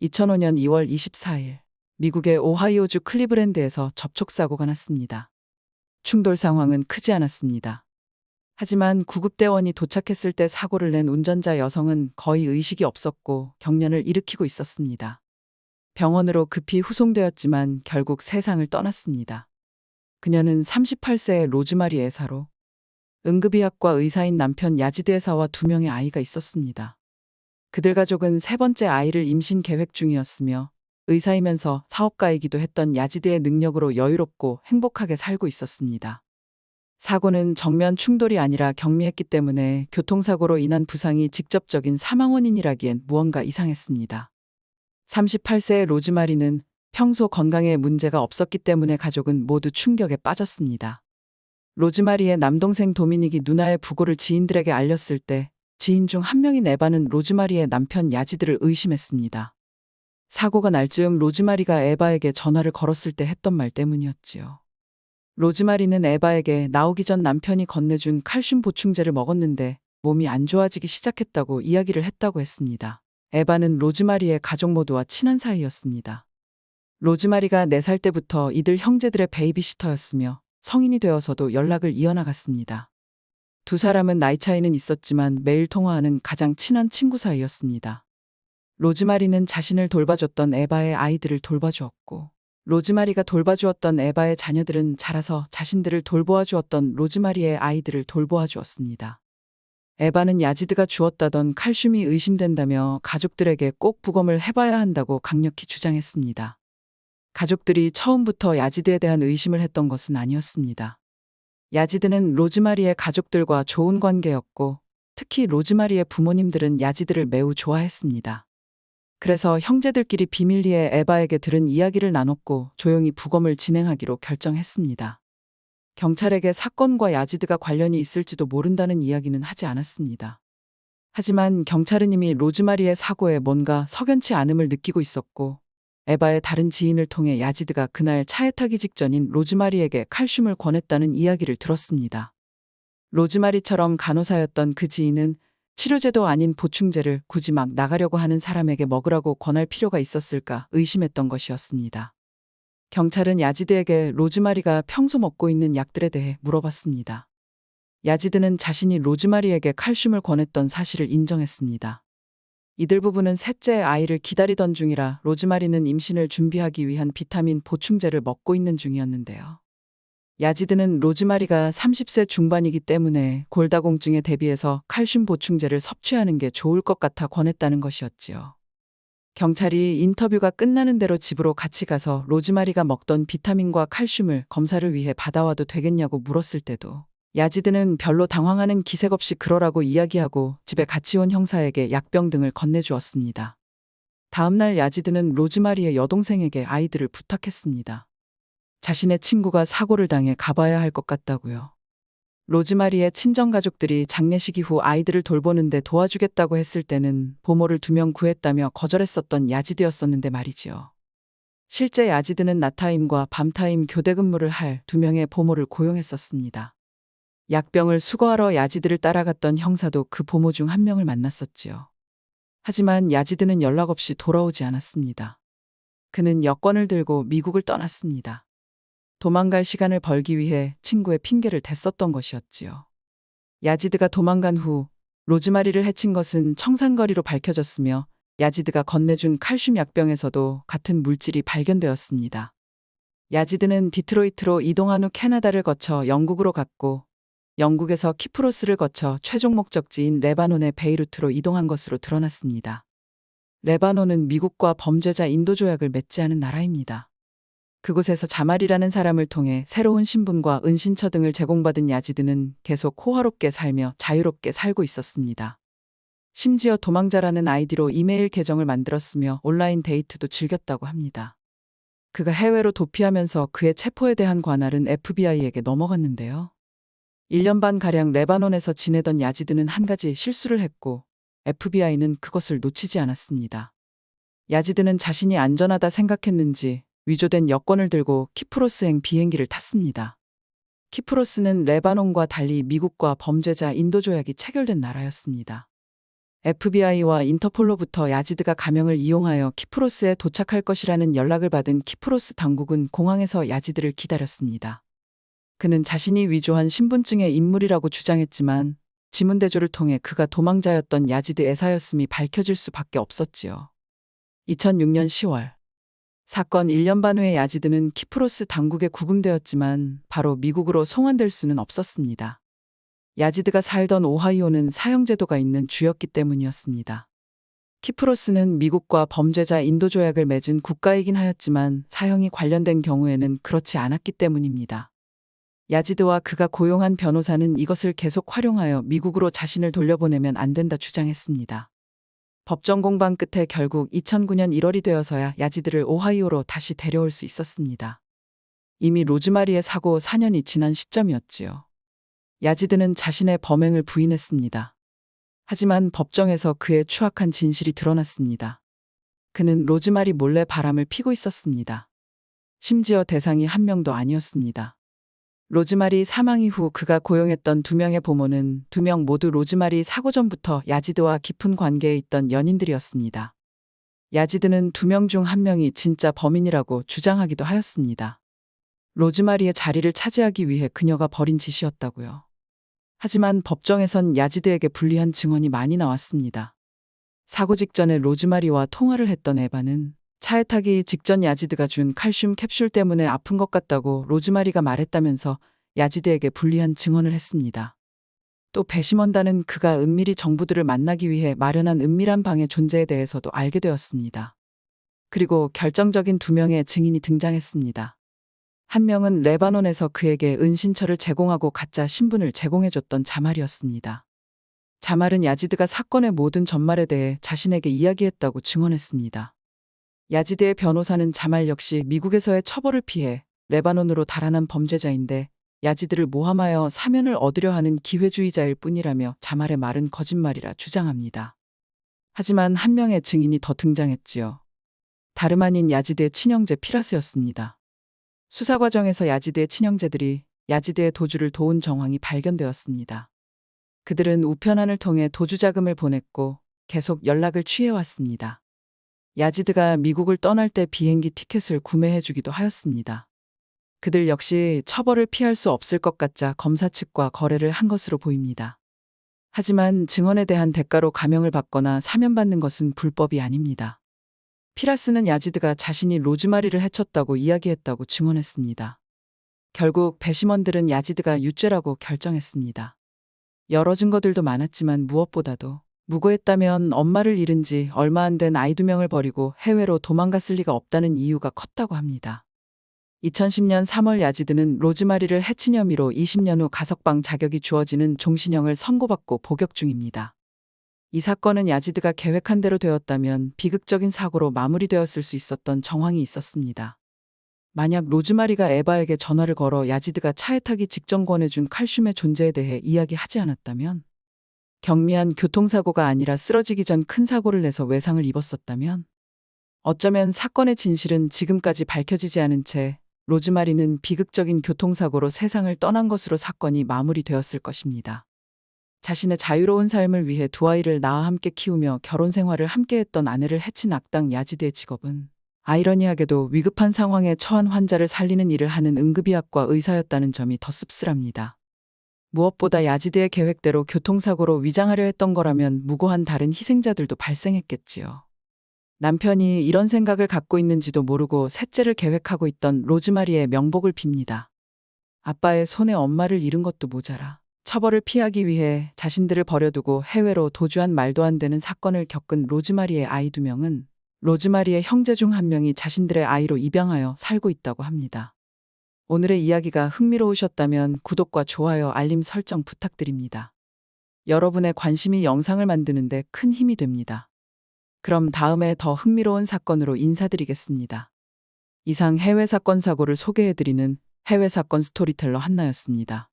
2005년 2월 24일, 미국의 오하이오주 클리브랜드에서 접촉사고가 났습니다. 충돌 상황은 크지 않았습니다. 하지만 구급대원이 도착했을 때 사고를 낸 운전자 여성은 거의 의식이 없었고 경련을 일으키고 있었습니다. 병원으로 급히 후송되었지만 결국 세상을 떠났습니다. 그녀는 38세의 로즈마리 에사로, 응급의학과 의사인 남편 야지드 에사와 2명의 아이가 있었습니다. 그들 가족은 세 번째 아이를 임신 계획 중이었으며 의사이면서 사업가이기도 했던 야지드의 능력으로 여유롭고 행복하게 살고 있었습니다. 사고는 정면 충돌이 아니라 경미했기 때문에 교통사고로 인한 부상이 직접적인 사망 원인이라기엔 무언가 이상했습니다. 38세의 로즈마리는 평소 건강에 문제가 없었기 때문에 가족은 모두 충격에 빠졌습니다. 로즈마리의 남동생 도미닉이 누나의 부고를 지인들에게 알렸을 때 지인 중 한 명인 에바는 로즈마리의 남편 야지드를 의심했습니다. 사고가 날 즈음 로즈마리가 에바에게 전화를 걸었을 때 했던 말 때문이었지요. 로즈마리는 에바에게 나오기 전 남편이 건네준 칼슘 보충제를 먹었는데 몸이 안 좋아지기 시작했다고 이야기를 했다고 했습니다. 에바는 로즈마리의 가족 모두와 친한 사이였습니다. 로즈마리가 4살 때부터 이들 형제들의 베이비시터였으며 성인이 되어서도 연락을 이어나갔습니다. 두 사람은 나이 차이는 있었지만 매일 통화하는 가장 친한 친구 사이였습니다. 로즈마리는 자신을 돌봐줬던 에바의 아이들을 돌봐주었고, 로즈마리가 돌봐주었던 에바의 자녀들은 자라서 자신들을 돌보아주었던 로즈마리의 아이들을 돌보아주었습니다. 에바는 야지드가 주었다던 칼슘이 의심된다며 가족들에게 꼭 부검을 해봐야 한다고 강력히 주장했습니다. 가족들이 처음부터 야지드에 대한 의심을 했던 것은 아니었습니다. 야지드는 로즈마리의 가족들과 좋은 관계였고, 특히 로즈마리의 부모님들은 야지드를 매우 좋아했습니다. 그래서 형제들끼리 비밀리에 에바에게 들은 이야기를 나눴고 조용히 부검을 진행하기로 결정했습니다. 경찰에게 사건과 야지드가 관련이 있을지도 모른다는 이야기는 하지 않았습니다. 하지만 경찰은 이미 로즈마리의 사고에 뭔가 석연치 않음을 느끼고 있었고, 에바의 다른 지인을 통해 야지드가 그날 차에 타기 직전인 로즈마리에게 칼슘을 권했다는 이야기를 들었습니다. 로즈마리처럼 간호사였던 그 지인은 치료제도 아닌 보충제를 굳이 막 나가려고 하는 사람에게 먹으라고 권할 필요가 있었을까 의심했던 것이었습니다. 경찰은 야지드에게 로즈마리가 평소 먹고 있는 약들에 대해 물어봤습니다. 야지드는 자신이 로즈마리에게 칼슘을 권했던 사실을 인정했습니다. 이들 부부는 셋째 아이를 기다리던 중이라 로즈마리는 임신을 준비하기 위한 비타민 보충제를 먹고 있는 중이었는데요. 야지드는 로즈마리가 30세 중반이기 때문에 골다공증에 대비해서 칼슘 보충제를 섭취하는 게 좋을 것 같아 권했다는 것이었지요. 경찰이 인터뷰가 끝나는 대로 집으로 같이 가서 로즈마리가 먹던 비타민과 칼슘을 검사를 위해 받아와도 되겠냐고 물었을 때도 야지드는 별로 당황하는 기색 없이 그러라고 이야기하고 집에 같이 온 형사에게 약병 등을 건네주었습니다. 다음날 야지드는 로즈마리의 여동생에게 아이들을 부탁했습니다. 자신의 친구가 사고를 당해 가봐야 할 것 같다고요. 로즈마리의 친정가족들이 장례식 이후 아이들을 돌보는데 도와주겠다고 했을 때는 보모를 2명 구했다며 거절했었던 야지드였었는데 말이지요. 실제 야지드는 낮타임과 밤타임 교대 근무를 할 2명의 보모를 고용했었습니다. 약병을 수거하러 야지드를 따라갔던 형사도 그 보모 중 한 명을 만났었지요. 하지만 야지드는 연락 없이 돌아오지 않았습니다. 그는 여권을 들고 미국을 떠났습니다. 도망갈 시간을 벌기 위해 친구의 핑계를 댔었던 것이었지요. 야지드가 도망간 후 로즈마리를 해친 것은 청산거리로 밝혀졌으며 야지드가 건네준 칼슘 약병에서도 같은 물질이 발견되었습니다. 야지드는 디트로이트로 이동한 후 캐나다를 거쳐 영국으로 갔고, 영국에서 키프로스를 거쳐 최종 목적지인 레바논의 베이루트로 이동한 것으로 드러났습니다. 레바논은 미국과 범죄자 인도 조약을 맺지 않은 나라입니다. 그곳에서 자말이라는 사람을 통해 새로운 신분과 은신처 등을 제공받은 야지드는 계속 호화롭게 살며 자유롭게 살고 있었습니다. 심지어 도망자라는 아이디로 이메일 계정을 만들었으며 온라인 데이트도 즐겼다고 합니다. 그가 해외로 도피하면서 그의 체포에 대한 관할은 FBI에게 넘어갔는데요. 1년 반가량 레바논에서 지내던 야지드는 한 가지 실수를 했고 FBI는 그것을 놓치지 않았습니다. 야지드는 자신이 안전하다 생각했는지 위조된 여권을 들고 키프로스행 비행기를 탔습니다. 키프로스는 레바논과 달리 미국과 범죄자 인도 조약이 체결된 나라였습니다. FBI와 인터폴로부터 야지드가 가명을 이용하여 키프로스에 도착할 것이라는 연락을 받은 키프로스 당국은 공항에서 야지드를 기다렸습니다. 그는 자신이 위조한 신분증의 인물이라고 주장했지만 지문대조를 통해 그가 도망자였던 야지드 에사였음이 밝혀질 수밖에 없었지요. 2006년 10월 사건 1년 반 후에 야지드는 키프로스 당국에 구금되었지만 바로 미국으로 송환될 수는 없었습니다. 야지드가 살던 오하이오는 사형제도가 있는 주였기 때문이었습니다. 키프로스는 미국과 범죄자 인도 조약을 맺은 국가이긴 하였지만 사형이 관련된 경우에는 그렇지 않았기 때문입니다. 야지드와 그가 고용한 변호사는 이것을 계속 활용하여 미국으로 자신을 돌려보내면 안 된다 주장했습니다. 법정 공방 끝에 결국 2009년 1월이 되어서야 야지드를 오하이오로 다시 데려올 수 있었습니다. 이미 로즈마리의 사고 4년이 지난 시점이었지요. 야지드는 자신의 범행을 부인했습니다. 하지만 법정에서 그의 추악한 진실이 드러났습니다. 그는 로즈마리 몰래 바람을 피고 있었습니다. 심지어 대상이 한 명도 아니었습니다. 로즈마리 사망 이후 그가 고용했던 2명의 보모는 2명 모두 로즈마리 사고 전부터 야지드와 깊은 관계에 있던 연인들이었습니다. 야지드는 2명 중 1명이 진짜 범인이라고 주장하기도 하였습니다. 로즈마리의 자리를 차지하기 위해 그녀가 벌인 짓이었다고요. 하지만 법정에선 야지드에게 불리한 증언이 많이 나왔습니다. 사고 직전에 로즈마리와 통화를 했던 에바는 차에 타기 직전 야지드가 준 칼슘 캡슐 때문에 아픈 것 같다고 로즈마리가 말했다면서 야지드에게 불리한 증언을 했습니다. 또 배심원단은 그가 은밀히 정부들을 만나기 위해 마련한 은밀한 방의 존재에 대해서도 알게 되었습니다. 그리고 결정적인 2명의 증인이 등장했습니다. 한 명은 레바논에서 그에게 은신처를 제공하고 가짜 신분을 제공해줬던 자말이었습니다. 자말은 야지드가 사건의 모든 전말에 대해 자신에게 이야기했다고 증언했습니다. 야지드의 변호사는 자말 역시 미국에서의 처벌을 피해 레바논으로 달아난 범죄자인데 야지드를 모함하여 사면을 얻으려 하는 기회주의자일 뿐이라며 자말의 말은 거짓말이라 주장합니다. 하지만 한 명의 증인이 더 등장했지요. 다름 아닌 야지드의 친형제 피라스였습니다. 수사 과정에서 야지드의 친형제들이 야지드의 도주를 도운 정황이 발견되었습니다. 그들은 우편함을 통해 도주 자금을 보냈고 계속 연락을 취해왔습니다. 야지드가 미국을 떠날 때 비행기 티켓을 구매해주기도 하였습니다. 그들 역시 처벌을 피할 수 없을 것 같자 검사 측과 거래를 한 것으로 보입니다. 하지만 증언에 대한 대가로 감형을 받거나 사면받는 것은 불법이 아닙니다. 피라스는 야지드가 자신이 로즈마리를 해쳤다고 이야기했다고 증언했습니다. 결국 배심원들은 야지드가 유죄라고 결정했습니다. 여러 증거들도 많았지만 무엇보다도 무고했다면 엄마를 잃은 지 얼마 안 된 아이 2명을 버리고 해외로 도망갔을 리가 없다는 이유가 컸다고 합니다. 2010년 3월 야지드는 로즈마리를 해친 혐의로 20년 후 가석방 자격이 주어지는 종신형을 선고받고 복역 중입니다. 이 사건은 야지드가 계획한 대로 되었다면 비극적인 사고로 마무리되었을 수 있었던 정황이 있었습니다. 만약 로즈마리가 에바에게 전화를 걸어 야지드가 차에 타기 직전 권해준 칼슘의 존재에 대해 이야기하지 않았다면, 경미한 교통사고가 아니라 쓰러지기 전 큰 사고를 내서 외상을 입었었다면, 어쩌면 사건의 진실은 지금까지 밝혀지지 않은 채 로즈마리는 비극적인 교통사고로 세상을 떠난 것으로 사건이 마무리되었을 것입니다. 자신의 자유로운 삶을 위해 2아이를 낳아 함께 키우며 결혼 생활을 함께했던 아내를 해친 악당 야지드의 직업은 아이러니하게도 위급한 상황에 처한 환자를 살리는 일을 하는 응급의학과 의사였다는 점이 더 씁쓸합니다. 무엇보다 야지드의 계획대로 교통사고로 위장하려 했던 거라면 무고한 다른 희생자들도 발생했겠지요. 남편이 이런 생각을 갖고 있는지도 모르고 셋째를 계획하고 있던 로즈마리의 명복을 빕니다. 아빠의 손에 엄마를 잃은 것도 모자라 처벌을 피하기 위해 자신들을 버려두고 해외로 도주한 말도 안 되는 사건을 겪은 로즈마리의 아이 2명은 로즈마리의 형제 중 1명이 자신들의 아이로 입양하여 살고 있다고 합니다. 오늘의 이야기가 흥미로우셨다면 구독과 좋아요, 알림 설정 부탁드립니다. 여러분의 관심이 영상을 만드는데 큰 힘이 됩니다. 그럼 다음에 더 흥미로운 사건으로 인사드리겠습니다. 이상 해외 사건 사고를 소개해드리는 해외 사건 스토리텔러 한나였습니다.